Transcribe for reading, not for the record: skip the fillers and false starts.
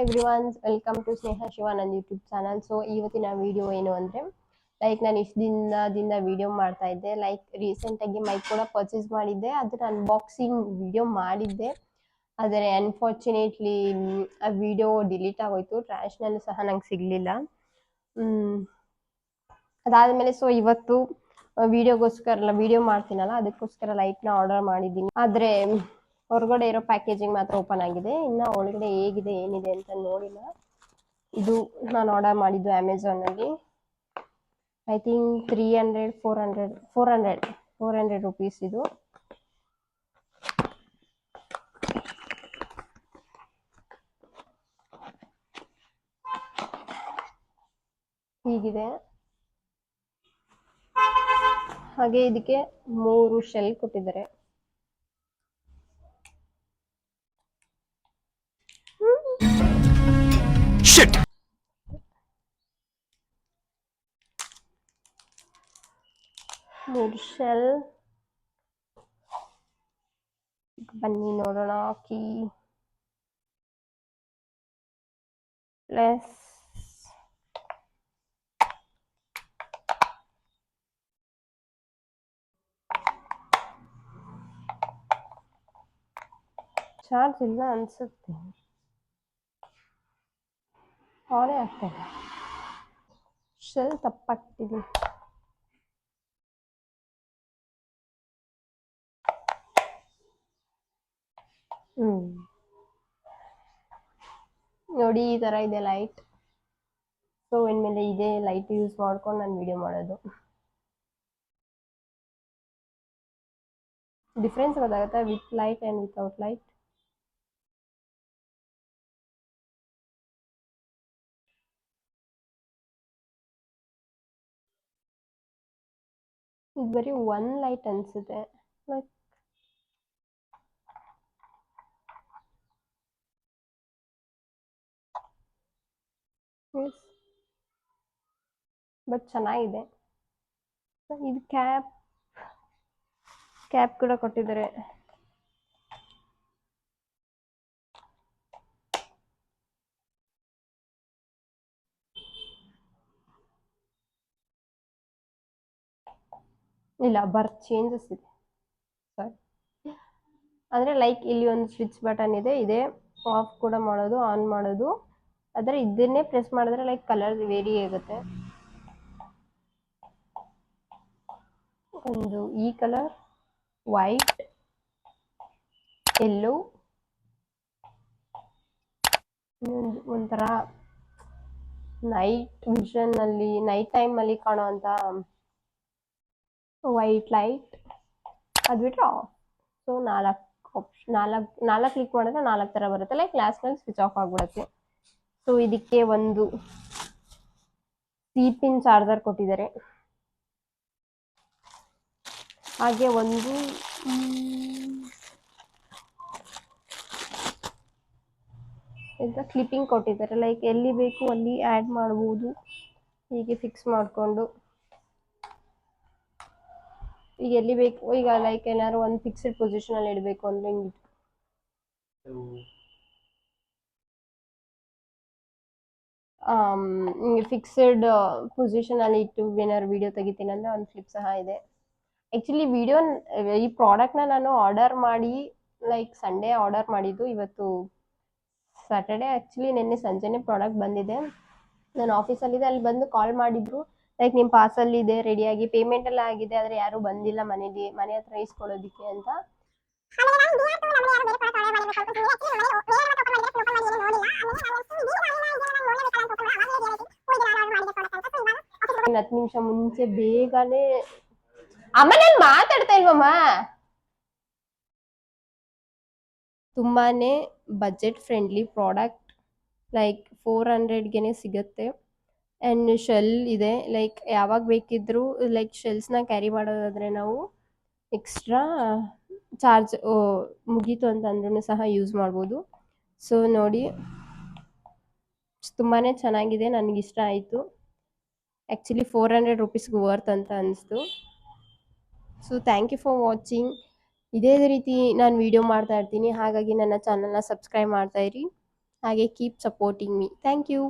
Everyone, welcome to ಸ್ನೇಹ ಶಿವ ನನ್ನ YouTube channel. So ಇವತ್ತಿನ video ಏನು ಅಂದರೆ, ನಾನು ಇಷ್ಟು ದಿನದಿಂದ ವಿಡಿಯೋ ಮಾಡ್ತಾ ಇದ್ದೆ. ರೀಸೆಂಟಾಗಿ ಮೈಕ್ ಕೂಡ ಪರ್ಚೇಸ್ ಮಾಡಿದ್ದೆ, ಅದನ್ನ ಅನ್ಬಾಕ್ಸಿಂಗ್ ವಿಡಿಯೋ ಮಾಡಿದ್ದೆ. ಆದರೆ ಅನ್ಫಾರ್ಚುನೇಟ್ಲಿ ಆ ವಿಡಿಯೋ ಡಿಲೀಟ್ ಆಗೋಯ್ತು, ಟ್ರ್ಯಾಶ್ನಲ್ಲೂ ಸಹ ನಂಗೆ ಸಿಗಲಿಲ್ಲ. ಅದಾದಮೇಲೆ ಸೊ ಇವತ್ತು ವಿಡಿಯೋ ಮಾಡ್ತೀನಲ್ಲ, ಅದಕ್ಕೋಸ್ಕರ ಲೈಟ್ನ ಆರ್ಡರ್ ಮಾಡಿದ್ದೀನಿ. ಆದರೆ ಹೊರಗಡೆ ಇರೋ ಪ್ಯಾಕೇಜಿಂಗ್ ಮಾತ್ರ ಓಪನ್ ಆಗಿದೆ, ಇನ್ನು ಒಳಗಡೆ ಹೇಗಿದೆ ಏನಿದೆ ಅಂತ ನೋಡಿಲ್ಲ. ಇದು ನಾನು ಆರ್ಡರ್ ಮಾಡಿದ್ದು ಅಮೆಝಾನಲ್ಲಿ. ಐ ಥಿಂಕ್ 400 ರುಪೀಸ್ ಇದು. ಹೀಗಿದೆ. ಹಾಗೆ ಇದಕ್ಕೆ 3 ಶೆಲ್ ಕೊಟ್ಟಿದ್ದಾರೆ. ಶೆಲ್ ಬನ್ನಿ ನೋಡೋಣ. ಕೀ ಪ್ಲಸ್ ಚಾರ್ಜ್ ಇಲ್ಲ ಅನ್ಸುತ್ತೆ, ಆನೇ ಆಗ್ತದೆ. ಶೆಲ್ ತಪ್ಪಾಗ್ತಿದೆ. ನೋಡಿ, ಈ ಥರ ಇದೆ ಲೈಟ್. ಸೊ ಇನ್ಮೇಲೆ ಇದೇ ಲೈಟ್ ಯೂಸ್ ಮಾಡ್ಕೊಂಡು ನಾನು ವಿಡಿಯೋ ಮಾಡೋದು. ಡಿಫ್ರೆನ್ಸ್ ಗೊತ್ತಾಗುತ್ತೆ with light and without light. ಇದು ಬರೀ 1 ಲೈಟ್ ಅನಿಸುತ್ತೆ. ಬಟ್ ಚೆನ್ನಾಗಿದೆ. ಇದು ಕ್ಯಾಪ್ ಕೂಡ ಕೊಟ್ಟಿದ್ದಾರೆ. ಇಲ್ಲ, ಚೇಂಜಸ್ ಇದೆ. ಸಾರಿ, ಅಂದರೆ ಇಲ್ಲಿ ಒಂದು ಸ್ವಿಚ್ ಬಟನ್ ಇದೆ, ಆಫ್ ಕೂಡ ಮಾಡೋದು, ಆನ್ ಮಾಡೋದು. ಆದರೆ ಇದನ್ನೇ ಪ್ರೆಸ್ ಮಾಡಿದ್ರೆ ಕಲರ್ ವೇರಿ ಆಗುತ್ತೆ. ಒಂದು ಈ ಕಲರ್, ವೈಟ್, ಯೆಲ್ಲೋ, ಒಂಥರ ನೈಟ್ ಟೈಮಲ್ಲಿ ಕಾಣುವಂಥ ವೈಟ್ ಲೈಟ್. ಅದು ಬಿಟ್ಟರೆ ಆಫ್. ಸೊ 4 ಕ್ಲಿಕ್ ಮಾಡಿದ್ರೆ 4 ಥರ ಬರುತ್ತೆ. ಲಾಸ್ಟ್ ಮೇಲೆ ಸ್ವಿಚ್ ಆಫ್ ಆಗಿಬಿಡುತ್ತೆ. ಸೊ ಇದಕ್ಕೆ ಒಂದು ಪಿನ್ ಚಾರ್ಜರ್ ಕೊಟ್ಟಿದ್ದಾರೆ. ಹಾಗೆ ಒಂದು ಕ್ಲಿಪ್ಪಿಂಗ್ ಕೊಟ್ಟಿದ್ದಾರೆ. ಎಲ್ಲಿ ಬೇಕು ಅಲ್ಲಿ ಆ್ಯಡ್ ಮಾಡ್ಬೋದು. ಹೀಗೆ ಫಿಕ್ಸ್ ಮಾಡಿಕೊಂಡು ಈಗ ಎಲ್ಲಿ ಬೇಕು, ಈಗ ಏನಾದ್ರು ಒಂದು ಫಿಕ್ಸ್ಡ್ ಪೊಸಿಷನಲ್ಲಿ ಇಡಬೇಕು ಅಂದರೆ ಹಿಂಗೆ ಫಿಕ್ಸ್ಡ್ ಪೊಸಿಷನಲ್ಲಿ ಇಟ್ಟು ಏನಾದ್ರು ವಿಡಿಯೋ ತೆಗಿತೀನಿ ಅಂದರೆ ಒಂದು ಕ್ಲಿಪ್ ಸಹ ಇದೆ. ಆ್ಯಕ್ಚುಲಿ ಈ ಪ್ರಾಡಕ್ಟ್ನ ನಾನು ಆರ್ಡರ್ ಮಾಡಿ ಸಂಡೇ ಆರ್ಡರ್ ಮಾಡಿದ್ದು. ಇವತ್ತು ಸ್ಯಾಟರ್ಡೆ. ಆ್ಯಕ್ಚುಲಿ ನಿನ್ನೆ ಸಂಜೆನೇ ಪ್ರಾಡಕ್ಟ್ ಬಂದಿದೆ. ನಾನು ಆಫೀಸಲ್ಲಿದೆ, ಅಲ್ಲಿ ಬಂದು ಕಾಲ್ ಮಾಡಿದ್ರು. ನಿಮ್ಮ ಪಾರ್ಸಲ್ ಇದೆ ರೆಡಿಯಾಗಿ, ಪೇಮೆಂಟ್ ಎಲ್ಲ ಆಗಿದೆ, ಆದರೆ ಯಾರೂ ಬಂದಿಲ್ಲ ಮನೆ ಹತ್ರ ಇಸ್ಕೊಳ್ಳೋದಕ್ಕೆ ಅಂತ. ಒಂದು 10 ನಿಮಿಷ ಮುಂಚೆ ಬೇಗನೆ ಅಮ್ಮ, ನಾನು ಮಾತಾಡ್ತಾ ಇಲ್ವಮ್ಮ. ತುಂಬಾನೇ ಬಜೆಟ್ ಫ್ರೆಂಡ್ಲಿ ಪ್ರಾಡಕ್ಟ್. 400ಗೆ ಸಿಗುತ್ತೆ. ಆ್ಯಂಡ್ ಶೆಲ್ ಇದೆ. ಯಾವಾಗ ಬೇಕಿದ್ರೂ ಶೆಲ್ಸ್ನ ಕ್ಯಾರಿ ಮಾಡೋದಾದರೆ ನಾವು ಎಕ್ಸ್ಟ್ರಾ ಚಾರ್ಜ್ ಮುಗೀತು ಅಂತಂದ್ರೂ ಸಹ ಯೂಸ್ ಮಾಡ್ಬೋದು. ಸೊ ನೋಡಿ, ತುಂಬಾ ಚೆನ್ನಾಗಿದೆ, ನನಗಿಷ್ಟ ಆಯಿತು. ಆ್ಯಕ್ಚುಲಿ 400 ರುಪೀಸ್ಗೆ ವರ್ತ್ ಅಂತ ಅನಿಸ್ತು. So thank you for watching. ಇದೇ ರೀತಿ ನಾನು ವಿಡಿಯೋ ಮಾಡ್ತಾ ಇರ್ತೀನಿ, ಹಾಗಾಗಿ ನನ್ನ ಚಾನಲ್ನ ಸಬ್ಸ್ಕ್ರೈಬ್ ಮಾಡ್ತಾ ಇರಿ. ಹಾಗೆ keep supporting me. Thank you.